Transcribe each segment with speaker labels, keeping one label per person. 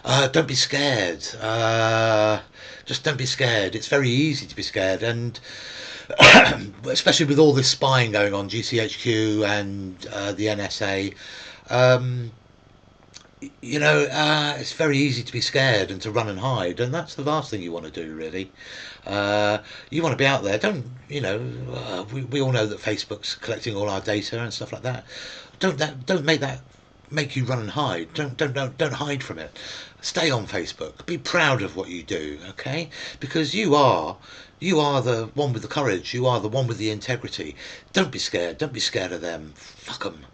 Speaker 1: Don't be scared. Just don't be scared. It's very easy to be scared, and especially with all this spying going on, GCHQ and the NSA. Um, it's very easy to be scared and to run and hide, and that's the last thing you want to do, really. Uh, you want to be out there. Don't we all know that Facebook's collecting all our data and stuff like that. Don't make that make you run and hide. Don't hide from it. Stay on Facebook. Be proud of what you do, okay? Because you are the one with the courage. You are the one with the integrity. Don't be scared. Don't be scared of them. Fuck them.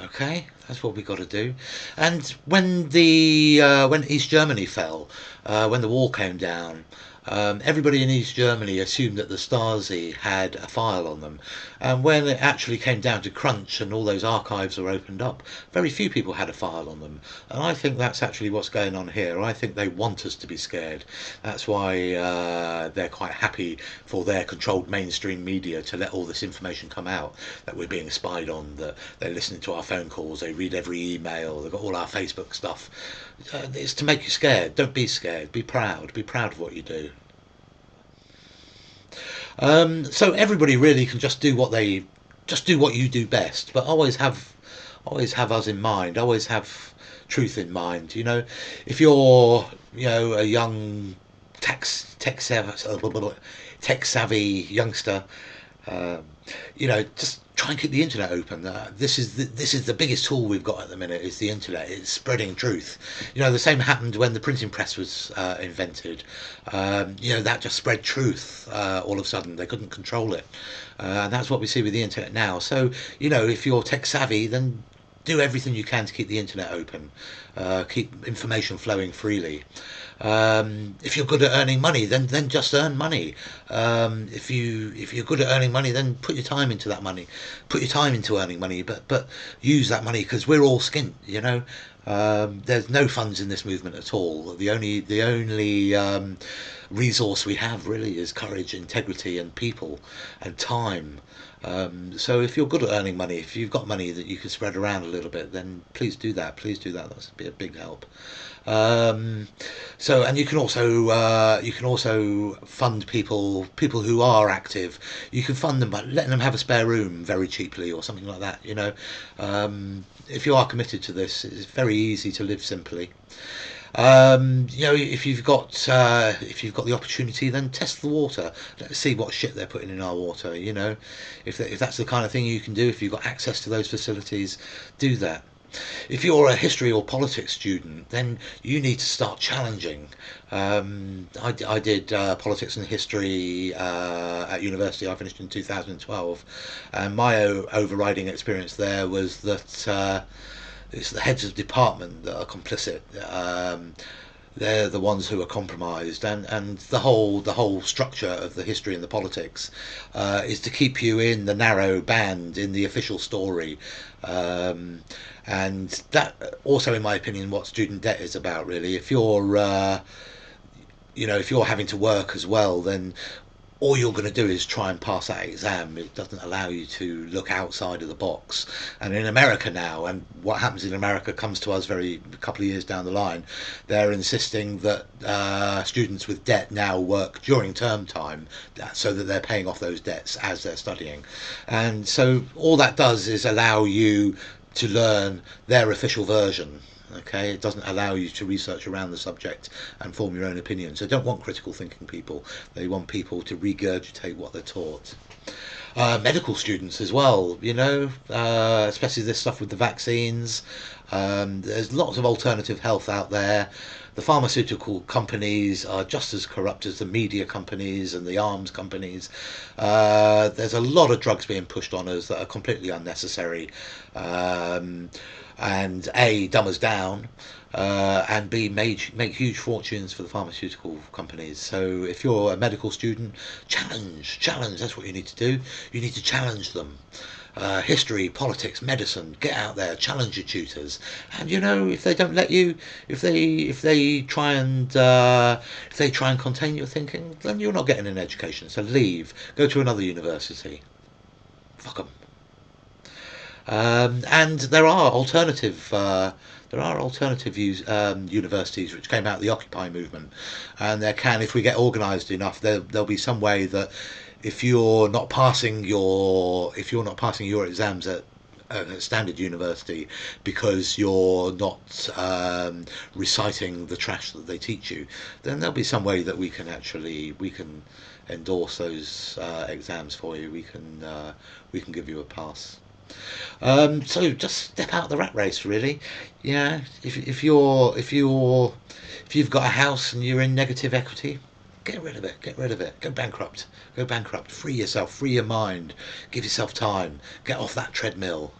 Speaker 1: Okay, that's what we got to do. And when East Germany fell, when the wall came down, everybody in East Germany assumed that the Stasi had a file on them. And when it actually came down to crunch and all those archives were opened up, very few people had a file on them. And I think that's actually what's going on here. I think they want us to be scared. That's why they're quite happy for their controlled mainstream media to let all this information come out, that we're being spied on, that they're listening to our phone calls, they read every email, they've got all our Facebook stuff. It's to make you scared. Don't be scared. Be proud. Be proud of what you do. So everybody really can just do what you do best, but always have us in mind. Always have truth in mind. If you're a young tech savvy youngster, um, just try and keep the internet open. This is the biggest tool we've got at the minute. Is the internet. It's spreading truth. The same happened when the printing press was invented. That just spread truth. All of a sudden, they couldn't control it, and that's what we see with the internet now. So, if you're tech savvy, then do everything you can to keep the internet open, keep information flowing freely. If you're good at earning money, then just earn money. If you're good at earning money, then put your time into that money, put your time into earning money, but use that money, because we're all skint. There's no funds in this movement at all. The only resource we have really is courage, integrity, and people, and time. So if you're good at earning money, if you've got money that you can spread around a little bit, then please do that. Please do that. That's be a big help. Um, and you can also fund people who are active. You can fund them by letting them have a spare room very cheaply or something like that. If you are committed to this, it's very easy to live simply. If you've got the opportunity, then test the water. Let's see what shit they're putting in our water. If that's the kind of thing you can do, if you've got access to those facilities, do that. If you're a history or politics student, then you need to start challenging. I did politics and history at university. I finished in 2012, and my overriding experience there was that it's the heads of department that are complicit. They're the ones who are compromised, and the whole structure of the history and the politics is to keep you in the narrow band in the official story. And that also, in my opinion, what student debt is about, really. If you're having to work as well, then all you're going to do is try and pass that exam. It doesn't allow you to look outside of the box. And in America now, and what happens in America comes to us a couple of years down the line, they're insisting that students with debt now work during term time, so that they're paying off those debts as they're studying. And so all that does is allow you to learn their official version. Okay, it doesn't allow you to research around the subject and form your own opinion. So don't want critical thinking people. They want people to regurgitate what they're taught. Medical students as well, especially this stuff with the vaccines. There's lots of alternative health out there. The pharmaceutical companies are just as corrupt as the media companies and the arms companies. There's a lot of drugs being pushed on us that are completely unnecessary, and A, dumb us down, and B, make huge fortunes for the pharmaceutical companies. So if you're a medical student, challenge. That's what you need to do. You need to challenge them. History, politics, medicine. Get out there, challenge your tutors, and if they don't let you, if they try and contain your thinking, then you're not getting an education. So leave, go to another university. Fuck them. And there are There are alternative universities which came out of the Occupy movement, and there can, if we get organised enough, there'll be some way that if you're not passing your exams at a standard university because you're not reciting the trash that they teach you, then there'll be some way that we can endorse those exams for you. We can give you a pass. So just step out the rat race, really. Yeah, if you've got a house and you're in negative equity, get rid of it. Get rid of it. Go bankrupt. Go bankrupt. Free yourself. Free your mind. Give yourself time. Get off that treadmill.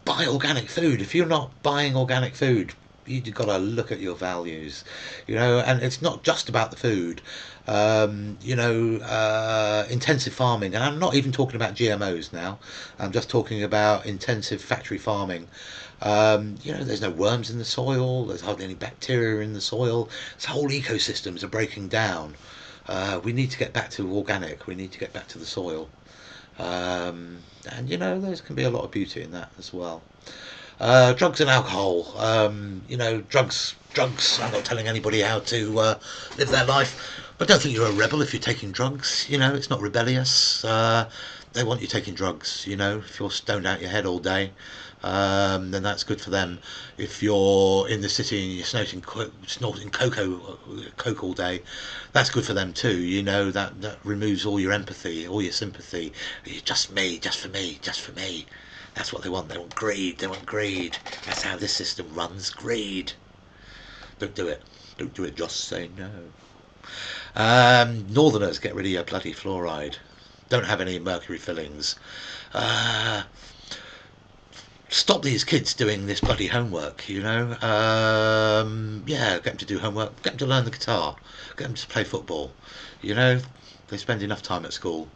Speaker 1: Buy organic food. If you're not buying organic food, you've got to look at your values, and it's not just about the food. Intensive farming, and I'm not even talking about GMOs now. I'm just talking about intensive factory farming. There's no worms in the soil. There's hardly any bacteria in the soil. This whole ecosystems are breaking down. We need to get back to organic. We need to get back to the soil. And there can be a lot of beauty in that as well. Drugs and alcohol. Drugs. I'm not telling anybody how to live their life, but don't think you're a rebel if you're taking drugs. It's not rebellious. They want you taking drugs. If you're stoned out your head all day, then that's good for them. If you're in the city and you're snorting coke all day, that's good for them too. That removes all your empathy, all your sympathy. Just me, just for me, just for me. That's what they want. They want greed. They want greed. That's how this system runs. Greed. Don't do it. Don't do it. Just say no. Northerners, get rid of your bloody fluoride. Don't have any mercury fillings. Stop these kids doing this bloody homework. Yeah, get them to do homework. Get them to learn the guitar. Get them to play football. They spend enough time at school.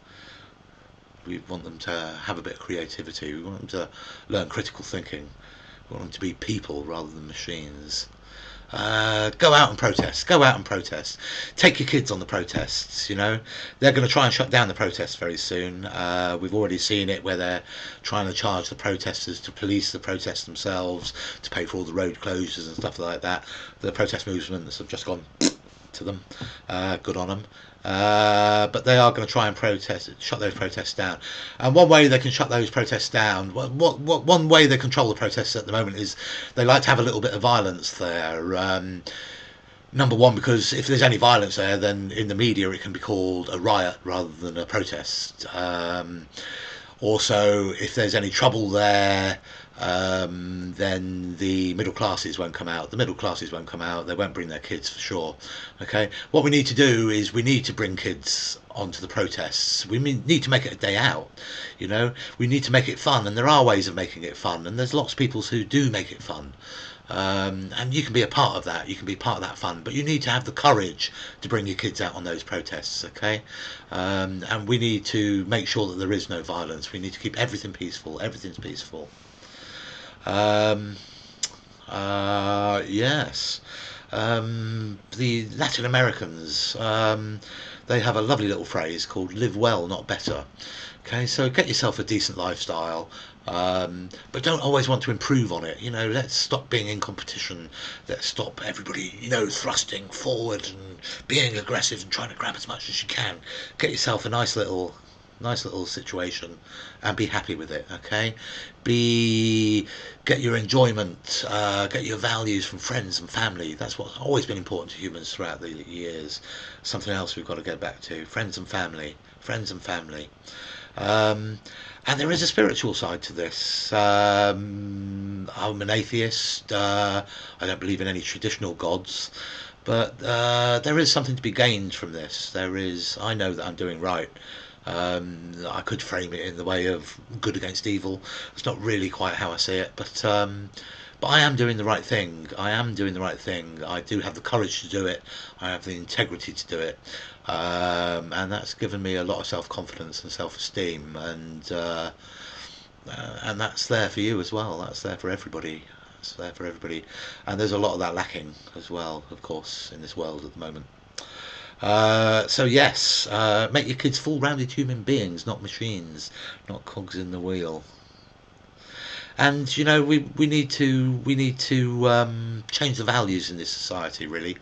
Speaker 1: We want them to have a bit of creativity. We want them to learn critical thinking. We want them to be people rather than machines. Go out and protest. Go out and protest. Take your kids on the protests. They're going to try and shut down the protests very soon. We've already seen it where they're trying to charge the protesters to police the protests themselves, to pay for all the road closures and stuff like that. The protest movements have just gone to them. Good on them. But they are going to try and shut those protests down. And one way they can shut those protests down, one way they control the protests at the moment is they like to have a little bit of violence there. Number one, because if there's any violence there, then in the media it can be called a riot rather than a protest. Also, if there's any trouble there, then the middle classes won't come out. The middle classes won't come out. They won't bring their kids for sure. Okay. What we need to do is we need to bring kids onto the protests. We need to make it a day out. We need to make it fun, and there are ways of making it fun, and there's lots of people who do make it fun. And you can be a part of that. You can be part of that fun, but you need to have the courage to bring your kids out on those protests. Okay. And we need to make sure that there is no violence. We need to keep everything peaceful. Everything's peaceful. Yes. The Latin Americans, they have a lovely little phrase called "live well, not better." Okay, so get yourself a decent lifestyle, but don't always want to improve on it. Let's stop being in competition. Let's stop everybody, thrusting forward and being aggressive and trying to grab as much as you can. Get yourself a nice little situation and be happy with it. Okay, get your enjoyment, get your values from friends and family. That's what's always been important to humans throughout the years. Something else we've got to get back to: friends and family. And there is a spiritual side to this. I'm an atheist. I don't believe in any traditional gods, but there is something to be gained from this. I know that I'm doing right. I could frame it in the way of good against evil. It's not really quite how I see it, but I am doing the right thing. I do have the courage to do it. I have the integrity to do it, and that's given me a lot of self-confidence and self-esteem, and that's there for you as well. That's there for everybody. And there's a lot of that lacking as well, of course, in this world at the moment. So yes, make your kids full-rounded human beings, not machines, not cogs in the wheel. And we need to change the values in this society. Really,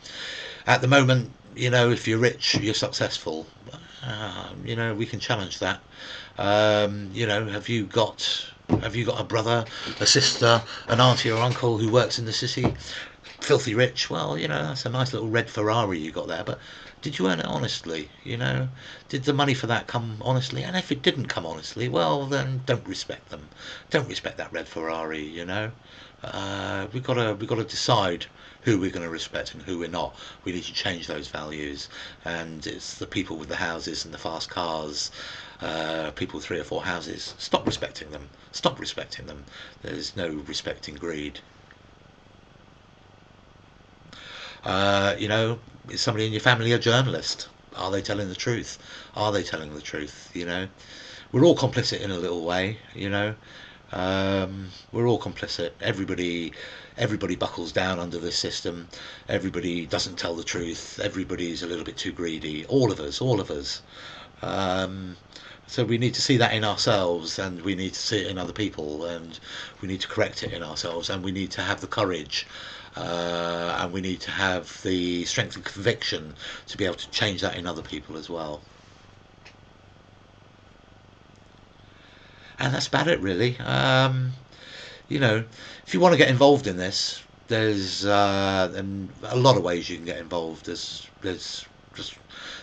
Speaker 1: at the moment, if you're rich, you're successful. We can challenge that. Have you got a brother, a sister, an auntie or uncle who works in the city, filthy rich? Well, that's a nice little red Ferrari you got there, but did you earn it honestly? Did the money for that come honestly? And if it didn't come honestly, well, then don't respect them. Don't respect that red Ferrari. We've got to decide who we're going to respect and who we're not. We need to change those values, and it's the people with the houses and the fast cars, people with 3 or 4 houses. Stop respecting them. Stop respecting them. There's no respecting greed. Is somebody in your family a journalist? Are they telling the truth? Are they telling the truth? We're all complicit in a little way. We're all complicit. Everybody buckles down under this system. Everybody doesn't tell the truth. Everybody's a little bit too greedy. All of us. All of us. Um, so we need to see that in ourselves, and we need to see it in other people, and we need to correct it in ourselves, and we need to have the courage, and we need to have the strength and conviction to be able to change that in other people as well. And that's about it, really. You know, if you want to get involved in this, there's and a lot of ways you can get involved. There's just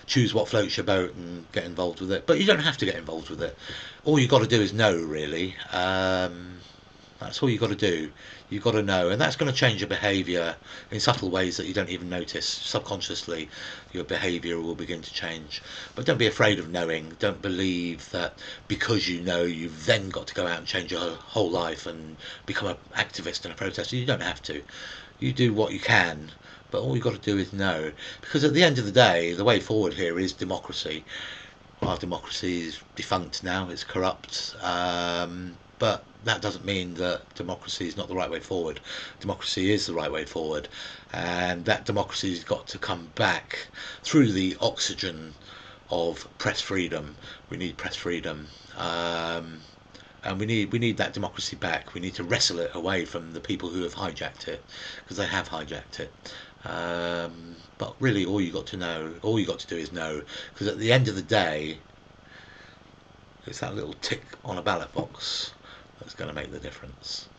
Speaker 1: choose what floats your boat and get involved with it. But you don't have to get involved with it. All you got to do is know, really. That's all you got to do. You've got to know, and that's going to change your behaviour in subtle ways that you don't even notice. Subconsciously, your behaviour will begin to change. But don't be afraid of knowing. Don't believe that because you know you've then got to go out and change your whole life and become an activist and a protester. You don't have to. You do what you can, but all you've got to do is know. Because at the end of the day, the way forward here is democracy. Our democracy is defunct now, it's corrupt. But that doesn't mean that democracy is not the right way forward. Democracy is the right way forward, and that democracy has got to come back through the oxygen of press freedom. We need press freedom, and we need that democracy back. We need to wrestle it away from the people who have hijacked it, because they have hijacked it. But really, all you got to do is know, because at the end of the day, it's that little tick on a ballot box that's going to make the difference.